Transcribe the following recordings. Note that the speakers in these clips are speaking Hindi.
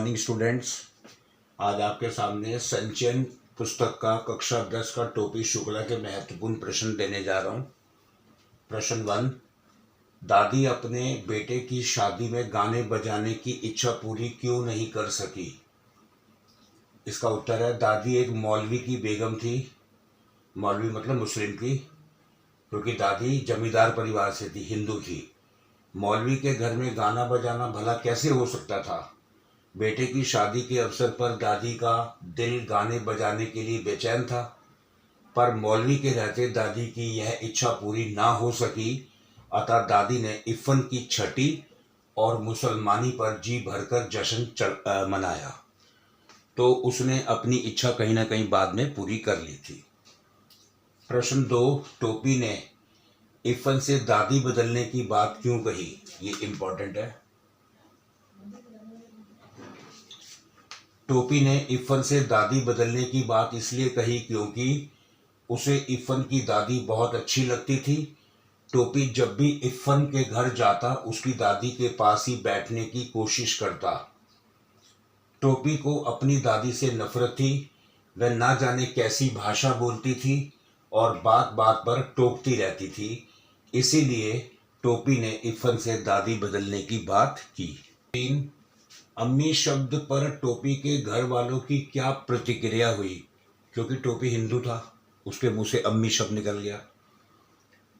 Morning students. आज आपके सामने संचयन पुस्तक का कक्षा 10 का टोपी शुक्ला के महत्वपूर्ण प्रश्न देने जा रहा हूँ। प्रश्न 1, दादी अपने बेटे की शादी में गाने बजाने की इच्छा पूरी क्यों नहीं कर सकी? इसका उत्तर है, दादी एक मौलवी की बेगम थी। मौलवी मतलब मुस्लिम की, क्योंकि दादी जमींदार परिवार से थी, हिंदू थी। मौलवी के घर में गाना बजाना भला कैसे हो सकता था? बेटे की शादी के अवसर पर दादी का दिल गाने बजाने के लिए बेचैन था, पर मौलवी के रहते दादी की यह इच्छा पूरी ना हो सकी। अतः दादी ने इफ़न की छठी और मुसलमानी पर जी भरकर जश्न मनाया। तो उसने अपनी इच्छा कहीं ना कहीं बाद में पूरी कर ली थी। प्रश्न 2, टोपी ने इफ़न से दादी बदलने की बात क्यों कही? ये इम्पोर्टेंट है। टोपी ने इफ़न से दादी बदलने की बात इसलिए कही क्योंकि उसे इफ़न की दादी बहुत अच्छी लगती थी। टोपी जब भी इफ़न के घर जाता उसकी दादी के पास ही बैठने की कोशिश करता। टोपी को अपनी दादी से नफरत थी। वह ना जाने कैसी भाषा बोलती थी और बात बात पर टोकती रहती थी। इसीलिए टोपी ने इफ़न से दादी बदलने की बात की। 3, अम्मी शब्द पर टोपी के घर वालों की क्या प्रतिक्रिया हुई? क्योंकि टोपी हिंदू था, उसके मुंह से अम्मी शब्द निकल गया।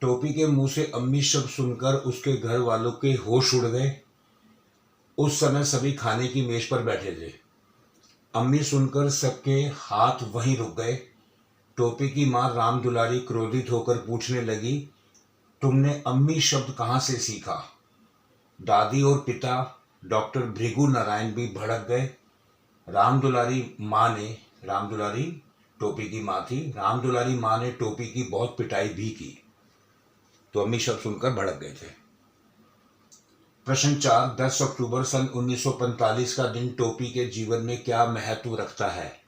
टोपी के मुंह से अम्मी शब्द सुनकर उसके घर वालों के होश उड़ गए। उस समय सभी खाने की मेज पर बैठे थे। अम्मी सुनकर सबके हाथ वहीं रुक गए। टोपी की माँ राम दुलारी क्रोधित होकर पूछने लगी, तुमने अम्मी शब्द कहाँ से सीखा? दादी और पिता डॉक्टर भृगु नारायण भी भड़क गए। राम दुलारी टोपी की माँ थी। राम दुलारी माँ ने टोपी की बहुत पिटाई भी की। तो अम्मी शब्द सुनकर भड़क गए थे। प्रश्न 4, 10 अक्टूबर सन 1945 का दिन टोपी के जीवन में क्या महत्व रखता है?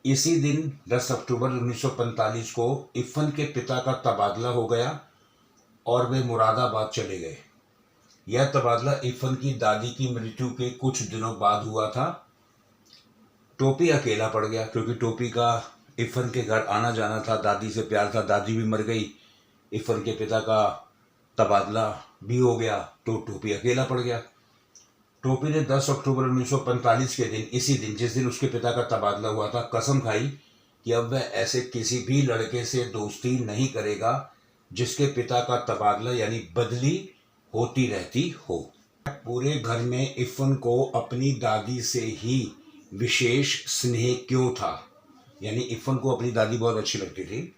इसी दिन 10 अक्टूबर 1945 को इफ़न के पिता का तबादला हो गया और वे मुरादाबाद चले गए। यह तबादला इफ़न की दादी की मृत्यु के कुछ दिनों बाद हुआ था। टोपी अकेला पड़ गया, क्योंकि टोपी का इफ़न के घर आना जाना था, दादी से प्यार था। दादी भी मर गई, इफ़न के पिता का तबादला भी हो गया, तो टोपी अकेला पड़ गया। टोपी ने 10 अक्टूबर 1945 के दिन, इसी दिन जिस दिन उसके पिता का तबादला हुआ था, कसम खाई कि अब वह ऐसे किसी भी लड़के से दोस्ती नहीं करेगा जिसके पिता का तबादला यानी बदली होती रहती हो। पूरे घर में इफ़न को अपनी दादी से ही विशेष स्नेह क्यों था? यानी इफ़न को अपनी दादी बहुत अच्छी लगती थी।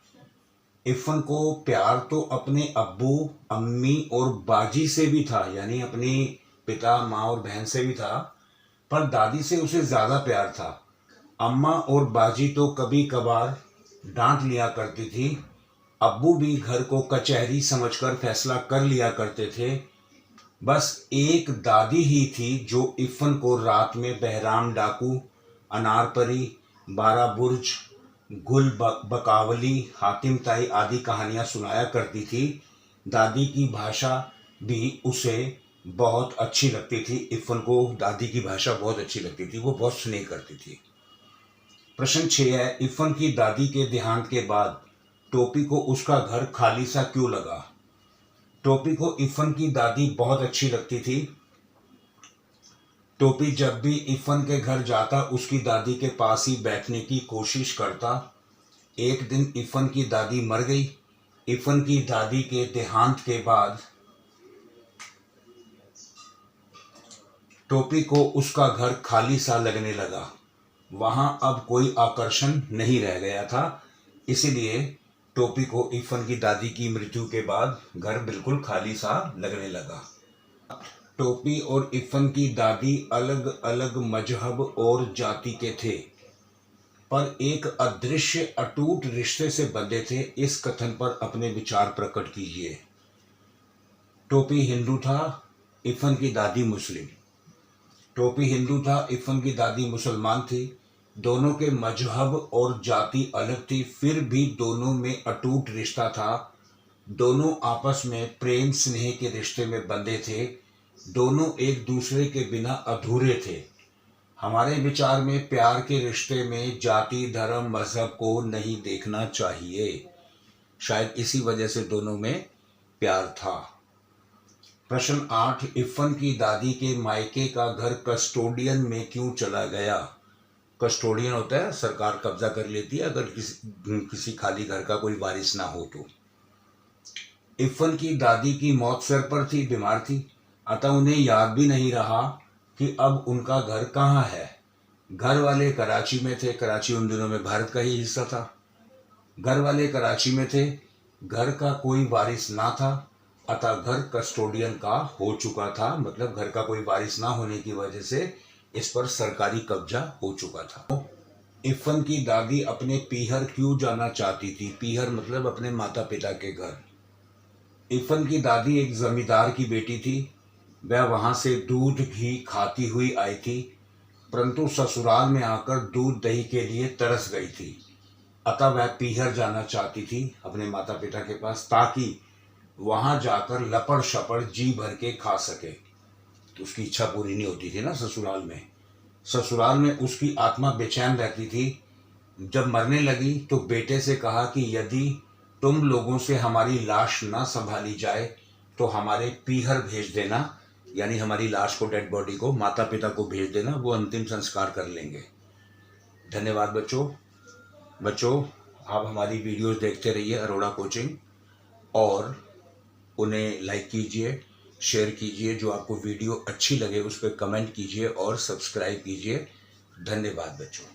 इफ़न को प्यार तो अपने अब्बू, अम्मी और बाजी से भी था, यानी अपनी पिता, माँ और बहन से भी था, पर दादी से उसे ज़्यादा प्यार था। अम्मा और बाजी तो कभी कभार डांट लिया करती थी। अब्बू भी घर को कचहरी समझकर फैसला कर लिया करते थे। बस एक दादी ही थी जो इफ़न को रात में बहराम डाकू, अनारपरी, 12 बुर्ज, गुल बकावली, हातिम ताई आदि कहानियाँ सुनाया करती थी। दादी की भाषा भी उसे बहुत अच्छी लगती थी। इफ़न को दादी की भाषा बहुत अच्छी लगती थी, वो बहुत स्नेह करती थी। प्रश्न 6 है, इफ़न की दादी के देहांत के बाद टोपी को उसका घर खाली सा क्यों लगा? टोपी को इफ़न की दादी बहुत अच्छी लगती थी। टोपी जब भी इफ़न के घर जाता उसकी दादी के पास ही बैठने की कोशिश करता। एक दिन इफ़न की दादी मर गई। इफ़न की दादी के देहांत के बाद टोपी को उसका घर खाली सा लगने लगा। वहां अब कोई आकर्षण नहीं रह गया था। इसलिए टोपी को इफ़न की दादी की मृत्यु के बाद घर बिल्कुल खाली सा लगने लगा। टोपी और इफ़न की दादी अलग अलग मजहब और जाति के थे, पर एक अदृश्य अटूट रिश्ते से बंधे थे। इस कथन पर अपने विचार प्रकट कीजिए। टोपी हिंदू था, इफ़न की दादी मुस्लिम। टोपी हिंदू था, इफ़न की दादी मुसलमान थी। दोनों के मजहब और जाति अलग थी, फिर भी दोनों में अटूट रिश्ता था। दोनों आपस में प्रेम स्नेह के रिश्ते में बंधे थे। दोनों एक दूसरे के बिना अधूरे थे। हमारे विचार में प्यार के रिश्ते में जाति, धर्म, मजहब को नहीं देखना चाहिए। शायद इसी वजह से दोनों में प्यार था। प्रश्न 8, इरफान की दादी के मायके का घर कस्टोडियन में क्यों चला गया? कस्टोडियन होता है सरकार कब्जा कर लेती है अगर किसी खाली घर का कोई वारिस ना हो तो। इरफान की दादी की मौत सिर पर थी, बीमार थी, अतः उन्हें याद भी नहीं रहा कि अब उनका घर कहाँ है। घर वाले कराची में थे, कराची उन दिनों में भारत का ही हिस्सा था। घर वाले कराची में थे, घर का कोई वारिस ना था, अतः घर कस्टोडियन का हो चुका था। मतलब घर का कोई वारिस ना होने की वजह से इस पर सरकारी कब्जा हो चुका था। इरफान की दादी अपने पीहर क्यों जाना चाहती थी? पीहर मतलब अपने माता पिता के घर। इरफान की दादी एक जमींदार की बेटी थी। वह वहां से दूध घी खाती हुई आई थी, परंतु ससुराल में आकर दूध दही के लिए तरस गई थी, अतः वह पीहर जाना चाहती थी अपने माता पिता के पास, ताकि वहां जाकर लपड़ शपड़ जी भर के खा सके। तो उसकी इच्छा पूरी नहीं होती थी ना ससुराल में। ससुराल में उसकी आत्मा बेचैन रहती थी। जब मरने लगी तो बेटे से कहा कि यदि तुम लोगों से हमारी लाश ना संभाली जाए तो हमारे पीहर भेज देना, यानी हमारी लाश को, डेड बॉडी को माता पिता को भेज देना, वो अंतिम संस्कार कर लेंगे। धन्यवाद बच्चों आप हमारी वीडियोस देखते रहिए अरोड़ा कोचिंग, और उन्हें लाइक कीजिए, शेयर कीजिए। जो आपको वीडियो अच्छी लगे उस पर कमेंट कीजिए और सब्सक्राइब कीजिए। धन्यवाद बच्चों।